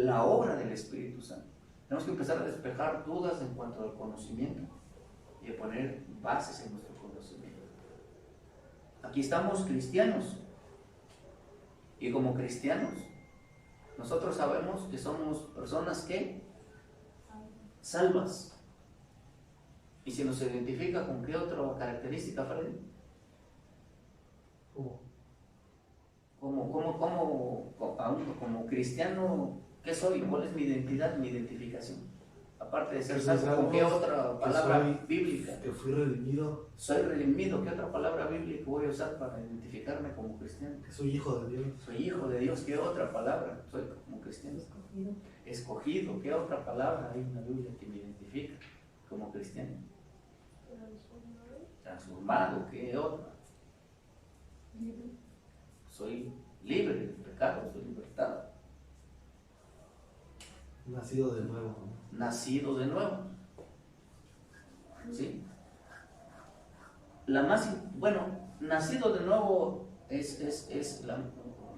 la obra del Espíritu Santo. Tenemos que empezar a despejar dudas en cuanto al conocimiento y a poner bases en nuestro conocimiento. Aquí estamos cristianos, y como cristianos nosotros sabemos que somos personas que salvas. Y si nos identifica con qué otra característica, Freddy, como cristiano, ¿qué soy? ¿Cuál es mi identidad, mi identificación? Aparte de ser salvo, ¿con qué otra palabra bíblica? Que fui redimido. Soy redimido. ¿Qué otra palabra bíblica voy a usar para identificarme como cristiano? Que soy hijo de Dios. Soy hijo de Dios. ¿Qué otra palabra soy como cristiano? Escogido. Escogido. ¿Qué otra palabra hay en la Biblia que me identifica como cristiano? Transformado. ¿Qué otra? Soy libre del pecado, soy libertado. Nacido de nuevo. Nacido de nuevo. ¿Sí? Nacido de nuevo es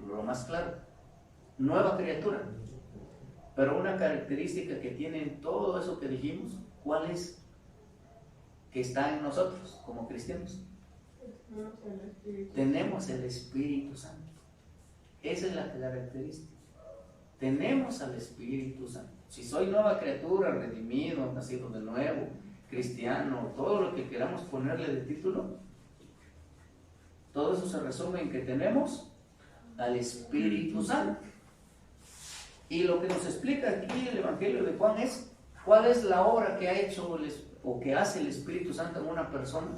lo más claro. Nueva criatura. Pero una característica que tienen todo eso que dijimos, ¿cuál es? Que está en nosotros como cristianos. Tenemos el Espíritu Santo. Esa es la característica. Tenemos al Espíritu Santo. Si soy nueva criatura, redimido, nacido de nuevo, cristiano, todo lo que queramos ponerle de título, todo eso se resume en que tenemos al Espíritu Santo. Y lo que nos explica aquí el Evangelio de Juan es cuál es la obra que ha hecho o que hace el Espíritu Santo en una persona.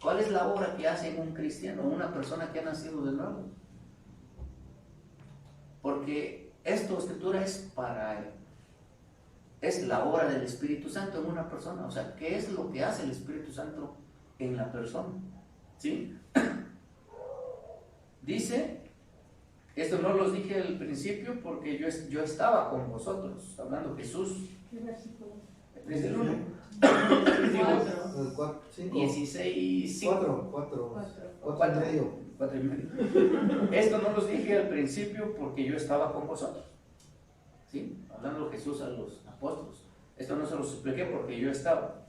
¿Cuál es la obra que hace en un cristiano, una persona que ha nacido de nuevo? Porque esta escritura es la obra del Espíritu Santo en una persona. O sea, ¿qué es lo que hace el Espíritu Santo en la persona? ¿Sí? Dice, esto no los dije al principio porque yo estaba con vosotros, hablando Jesús. Desde el 1. 16, 5. 4 y medio. Esto no los dije al principio porque yo estaba con vosotros. ¿Sí? Hablando Jesús a los apóstoles. Esto no se los expliqué porque yo estaba.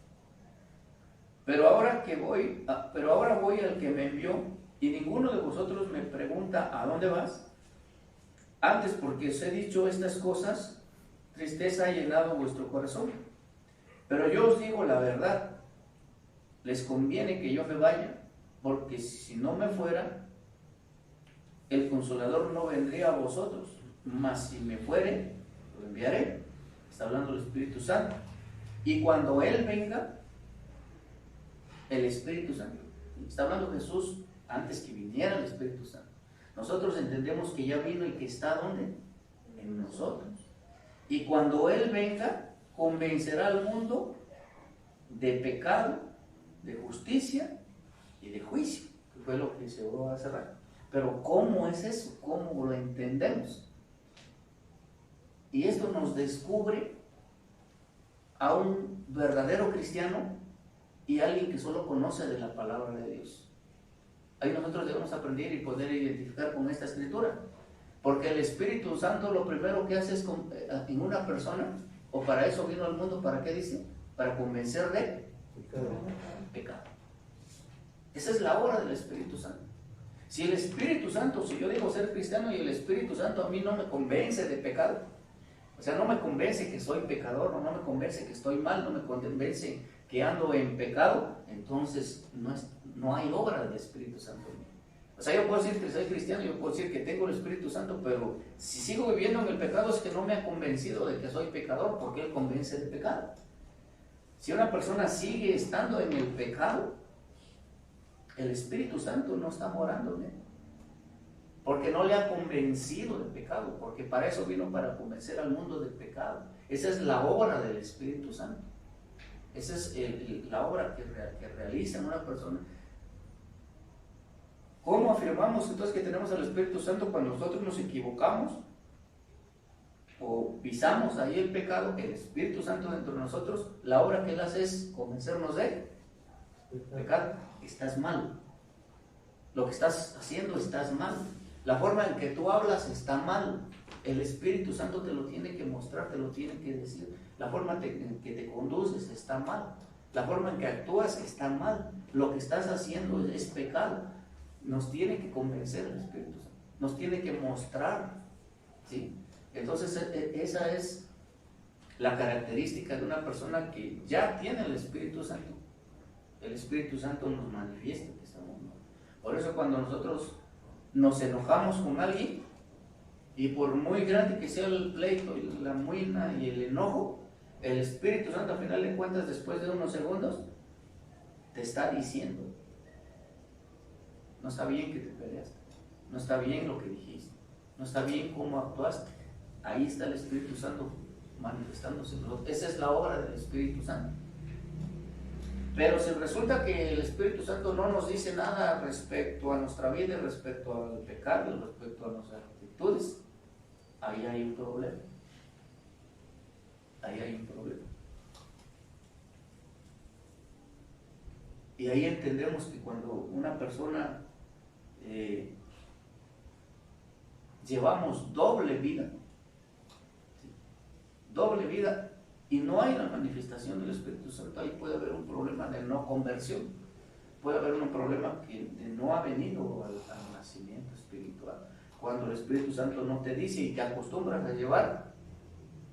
Pero ahora voy al que me envió, y ninguno de vosotros me pregunta ¿a dónde vas? Antes, porque os he dicho estas cosas, tristeza ha llenado vuestro corazón. Pero yo os digo la verdad, les conviene que yo me vaya, porque si no me fuera, el Consolador no vendría a vosotros, mas si me fuere, lo enviaré. Está hablando el Espíritu Santo. Y cuando Él venga, el Espíritu Santo, está hablando Jesús antes que viniera el Espíritu Santo. Nosotros entendemos que ya vino y que está ¿dónde? En nosotros. Y cuando Él venga, convencerá al mundo de pecado, de justicia y de juicio, que fue lo que se habló hace rato. Pero ¿cómo es eso? ¿Cómo lo entendemos? Y esto nos descubre a un verdadero cristiano y a alguien que solo conoce de la palabra de Dios. Ahí nosotros debemos aprender y poder identificar con esta escritura, porque el Espíritu Santo lo primero que hace es en una persona, o para eso vino al mundo, ¿para qué dice? Para convencer de pecado. Esa es la obra del Espíritu Santo. Si el Espíritu Santo, si yo digo ser cristiano y el Espíritu Santo a mí no me convence de pecado, o sea, no me convence que soy pecador, no me convence que estoy mal, no me convence que ando en pecado, entonces no hay obra del Espíritu Santo en mí. O sea, yo puedo decir que soy cristiano, yo puedo decir que tengo el Espíritu Santo, pero si sigo viviendo en el pecado es que no me ha convencido de que soy pecador, porque Él convence de pecado. Si una persona sigue estando en el pecado, el Espíritu Santo no está morando en él, porque no le ha convencido del pecado, porque para eso vino, para convencer al mundo del pecado. Esa es la obra del Espíritu Santo. Esa es la obra que realiza en una persona. ¿Cómo afirmamos entonces que tenemos al Espíritu Santo? Cuando nosotros nos equivocamos o pisamos ahí el pecado, el Espíritu Santo dentro de nosotros, la obra que Él hace es convencernos de pecado. Estás mal. Lo que estás haciendo estás mal. La forma en que tú hablas está mal. El Espíritu Santo te lo tiene que mostrar, te lo tiene que decir. La forma en que te conduces está mal. La forma en que actúas está mal. Lo que estás haciendo es pecado. Nos tiene que convencer el Espíritu Santo. Nos tiene que mostrar, ¿sí? Entonces esa es la característica de una persona que ya tiene el Espíritu Santo. El Espíritu Santo nos manifiesta que estamos mal. Por eso cuando nosotros nos enojamos con alguien, y por muy grande que sea el pleito y la muina y el enojo, el Espíritu Santo al final de cuentas, después de unos segundos, te está diciendo: no está bien que te peleaste, no está bien lo que dijiste, no está bien cómo actuaste. Ahí está el Espíritu Santo manifestándose. Esa es la obra del Espíritu Santo. Pero si resulta que el Espíritu Santo no nos dice nada respecto a nuestra vida, respecto al pecado, respecto a nuestras actitudes, ahí hay un problema. Ahí hay un problema. Y ahí entendemos que cuando una persona llevamos doble vida, ¿sí? Doble vida, y no hay la manifestación del Espíritu Santo, ahí puede haber un problema de no conversión, puede haber un problema que no ha venido al nacimiento espiritual. Cuando el Espíritu Santo no te dice y te acostumbras a llevar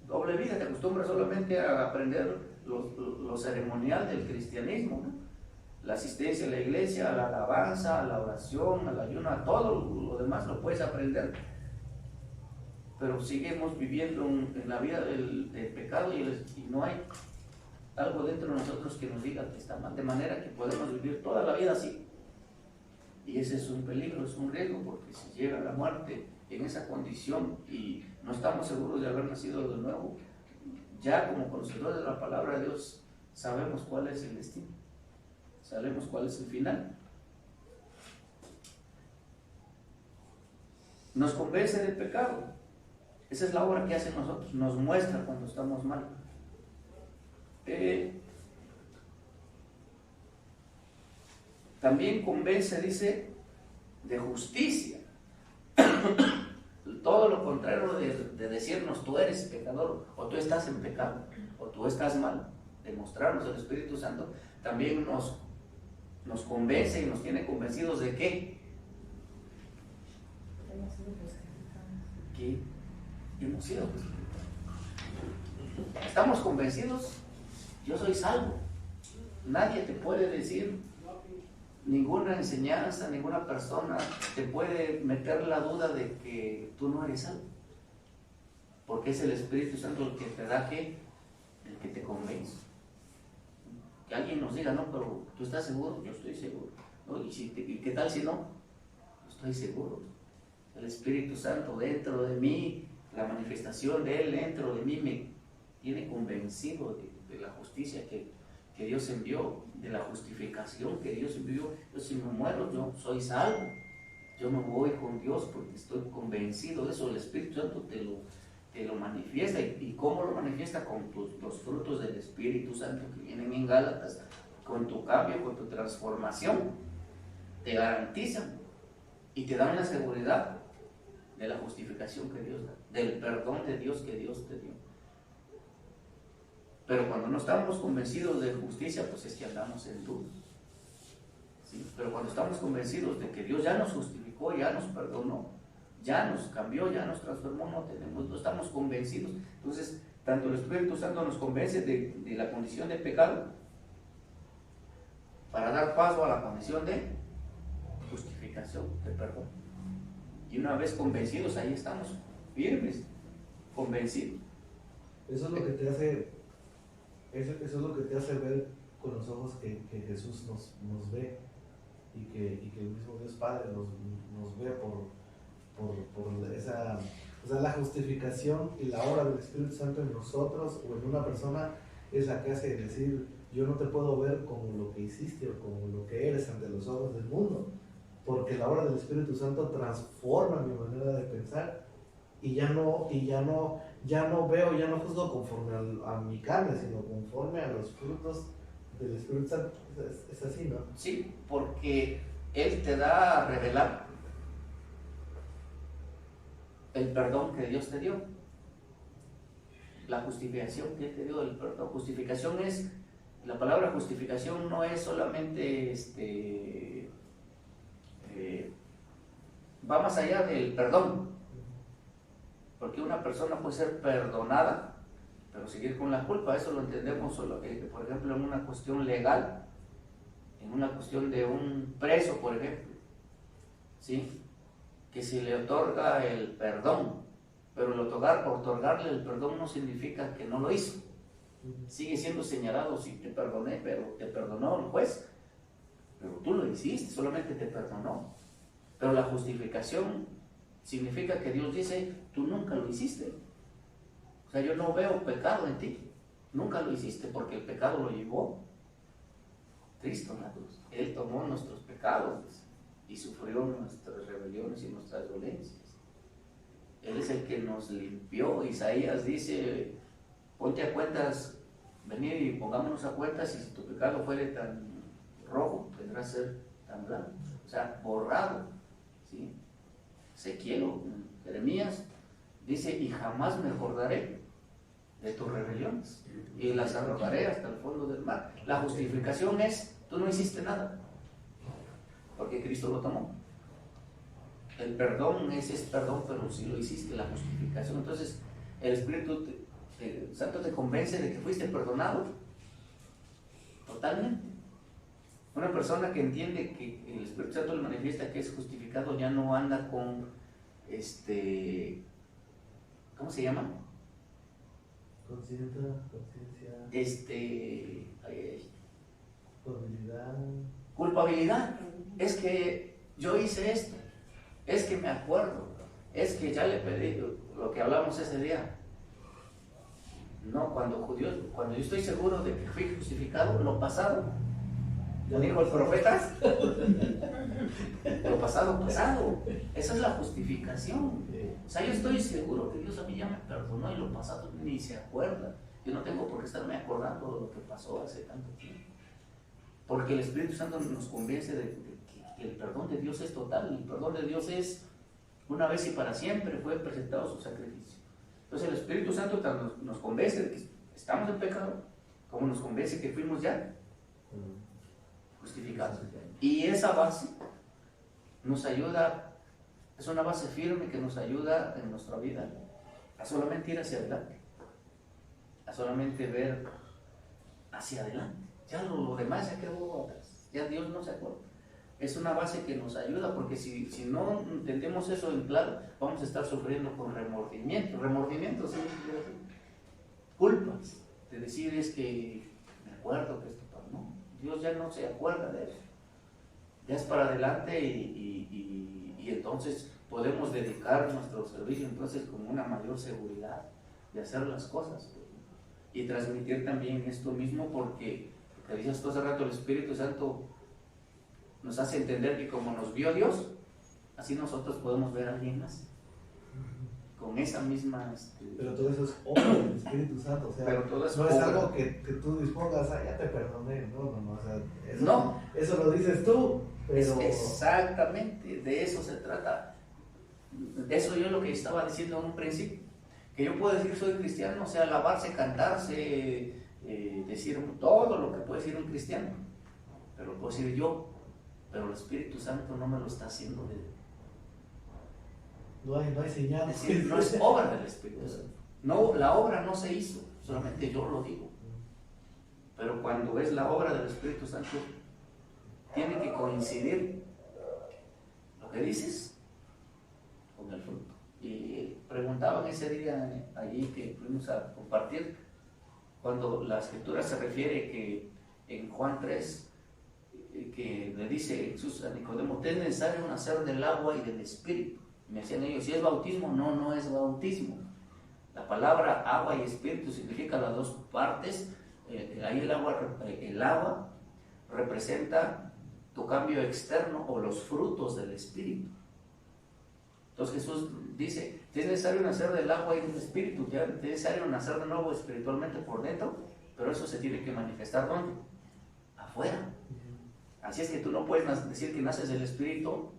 doble vida, te acostumbras solamente a aprender lo ceremonial del cristianismo, ¿no? La asistencia a la iglesia, a la alabanza, a la oración, al ayuno, a todo lo demás lo puedes aprender. Pero seguimos viviendo en la vida del pecado y no hay algo dentro de nosotros que nos diga que está mal, de manera que podemos vivir toda la vida así. Y ese es un peligro, es un riesgo, porque si llega la muerte en esa condición y no estamos seguros de haber nacido de nuevo, ya como conocedores de la palabra de Dios sabemos cuál es el destino, sabemos cuál es el final. Nos convence del pecado. Esa es la obra que hace en nosotros, nos muestra cuando estamos mal. También convence, dice, de justicia. Todo lo contrario de decirnos tú eres pecador, o tú estás en pecado, o tú estás mal. Demostrarnos el Espíritu Santo también nos convence y nos tiene convencidos de que hemos sido justificados. Estamos convencidos, yo soy salvo. Nadie te puede decir, ninguna enseñanza, ninguna persona te puede meter la duda de que tú no eres salvo, porque es el Espíritu Santo el que te da el que te convence. Que alguien nos diga, no, pero tú estás seguro, yo estoy seguro, ¿no? ¿Y qué tal si no? Estoy seguro. El Espíritu Santo dentro de mí, la manifestación de Él dentro de mí me tiene convencido de la justicia que Dios envió, de la justificación que Dios envió. Yo, si me muero, yo soy salvo, yo me voy con Dios porque estoy convencido de eso. El Espíritu Santo te lo manifiesta. ¿Y cómo lo manifiesta? Con los frutos del Espíritu Santo que vienen en Gálatas, con tu cambio, con tu transformación. Te garantizan y te dan la seguridad de la justificación que Dios da, del perdón de Dios que Dios te dio. Pero cuando no estamos convencidos de justicia, pues es que andamos en duda, ¿sí? Pero cuando estamos convencidos de que Dios ya nos justificó, ya nos perdonó, ya nos cambió, ya nos transformó, no estamos convencidos. Entonces, tanto el Espíritu Santo nos convence de la condición de pecado para dar paso a la condición de justificación, de perdón. Y una vez convencidos, ahí estamos, firmes, convencidos. Eso es lo que te hace, eso es lo que te hace ver con los ojos que Jesús nos ve, y que el mismo Dios Padre nos ve por esa, o sea, la justificación y la obra del Espíritu Santo en nosotros o en una persona es la que hace decir, yo no te puedo ver como lo que hiciste o como lo que eres ante los ojos del mundo, porque la obra del Espíritu Santo transforma mi manera de pensar y ya no veo, ya no juzgo conforme a mi carne, sino conforme a los frutos del Espíritu Santo. Es así, ¿no? Sí, porque Él te da a revelar el perdón que Dios te dio, la justificación que Él te dio, el perdón. Justificación es, la palabra justificación no es solamente va más allá del perdón, porque una persona puede ser perdonada, pero seguir con la culpa. Eso lo entendemos solo, por ejemplo, en una cuestión legal, en una cuestión de un preso, por ejemplo, ¿sí? Que se le otorga el perdón, pero otorgarle el perdón no significa que no lo hizo. Sigue siendo señalado: si te perdoné, pero te perdonó el juez, pero tú lo hiciste, solamente te perdonó. Pero la justificación significa que Dios dice: tú nunca lo hiciste. O sea, yo no veo pecado en ti, nunca lo hiciste, porque el pecado lo llevó Cristo en la cruz. Él tomó nuestros pecados y sufrió nuestras rebeliones y nuestras dolencias. Él es el que nos limpió. Isaías dice: ponte a cuentas, venid y pongámonos a cuentas, y si tu pecado fuere tan rojo, vendrá a ser tan blanco. O sea, borrado, ¿sí? Ezequiel, Jeremías dice: y jamás me acordaré de tus rebeliones, y las arrojaré hasta el fondo del mar. La justificación es: tú no hiciste nada, porque Cristo lo tomó. El perdón es perdón, pero si lo hiciste, la justificación. Entonces, el Espíritu Santo te convence de que fuiste perdonado totalmente. Una persona que entiende que el Espíritu Santo le manifiesta que es justificado, ya no anda con ¿cómo se llama? Conciencia. Culpabilidad. Es que yo hice esto, es que me acuerdo, es que ya le pedí lo que hablamos ese día. No, cuando yo estoy seguro de que fui justificado, lo pasado, lo dijo el profeta, lo pasado. Esa es la justificación. O sea, yo estoy seguro que Dios a mí ya me perdonó, y lo pasado ni se acuerda. Yo no tengo por qué estarme acordando de lo que pasó hace tanto tiempo, porque el Espíritu Santo nos convence de que el perdón de Dios es total. El perdón de Dios es una vez y para siempre. Fue presentado su sacrificio. Entonces el Espíritu Santo tanto nos convence de que estamos en pecado, como nos convence que fuimos ya justificados. Y esa base nos ayuda, es una base firme que nos ayuda en nuestra vida a solamente ir hacia adelante, a solamente ver hacia adelante. Ya lo demás ya quedó atrás, ya Dios no se acuerda. Es una base que nos ayuda, porque si no entendemos eso en claro, vamos a estar sufriendo con remordimiento. Remordimiento, sí, culpas, de decir: es que me acuerdo que esto pasó. No, Dios ya no se acuerda de eso. Ya es para adelante, y entonces podemos dedicar nuestro servicio entonces con una mayor seguridad de hacer las cosas, y transmitir también esto mismo, porque dices tú hace rato, el Espíritu Santo nos hace entender que como nos vio Dios, así nosotros podemos ver a alguien más con esa misma... Pero todo eso es obra del Espíritu Santo, o sea, pero todo es no es obra. algo que tú dispongas: ya te perdoné. No, o sea, eso, no, eso lo dices tú, pero... Exactamente, de eso se trata. Eso yo lo que estaba diciendo en un principio, que yo puedo decir soy cristiano, o sea, alabarse, cantarse, decir todo lo que puede decir un cristiano, pero puedo decir yo, pero el Espíritu Santo no me lo está haciendo. No hay señal. Es decir, no es obra del Espíritu Santo. No, la obra no se hizo, solamente yo lo digo. Pero cuando es la obra del Espíritu Santo, tiene que coincidir lo que dices con el fruto. Y preguntaban ese día allí que fuimos a compartir, cuando la Escritura se refiere que en Juan 3, que le dice Jesús a Nicodemo: te es necesario nacer del agua y del Espíritu. Y me decían ellos: ¿si es bautismo? No, no es bautismo. La palabra agua y espíritu significa las dos partes. Ahí el agua representa tu cambio externo o los frutos del Espíritu. Entonces Jesús dice: es necesario nacer del agua y del Espíritu, ya es necesario nacer de nuevo espiritualmente por dentro, pero eso se tiene que manifestar ¿dónde? Afuera. Así es que tú no puedes decir que naces del Espíritu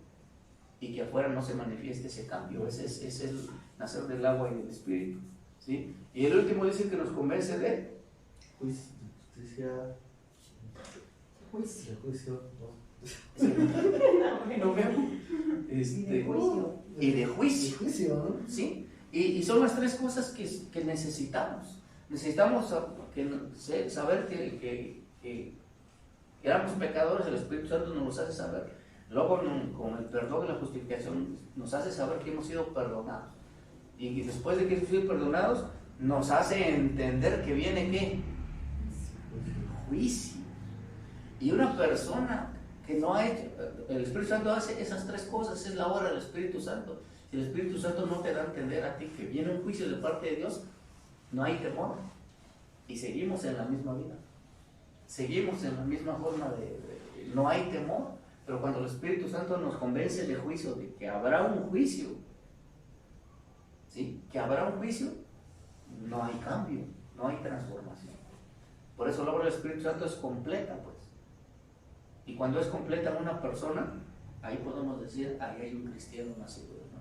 y que afuera no se manifieste ese cambio. Ese es nacer del agua y del Espíritu, ¿sí? Y el último dice que nos convence de justicia, Juicio. de juicio, ¿no? no veo. Y de juicio. Y de juicio, Juicio, ¿no? ¿sí? Y son las tres cosas que necesitamos. Necesitamos saber que éramos pecadores, el Espíritu Santo nos hace saber. Luego, con el perdón y la justificación, nos hace saber que hemos sido perdonados. Y después de que hemos sido perdonados, nos hace entender que viene ¿qué? Juicio. Y una persona que no ha hecho, el Espíritu Santo hace esas tres cosas, es la obra del Espíritu Santo. Si el Espíritu Santo no te da a entender a ti que viene un juicio de parte de Dios, no hay temor. Y seguimos en la misma vida. Seguimos en la misma forma no hay temor. Pero cuando el Espíritu Santo nos convence de juicio, de que habrá un juicio, ¿sí? Que habrá un juicio, no hay cambio, no hay transformación. Por eso la obra del Espíritu Santo es completa, pues. Y cuando es completa en una persona, ahí podemos decir, ahí hay un cristiano nacido de nuevo.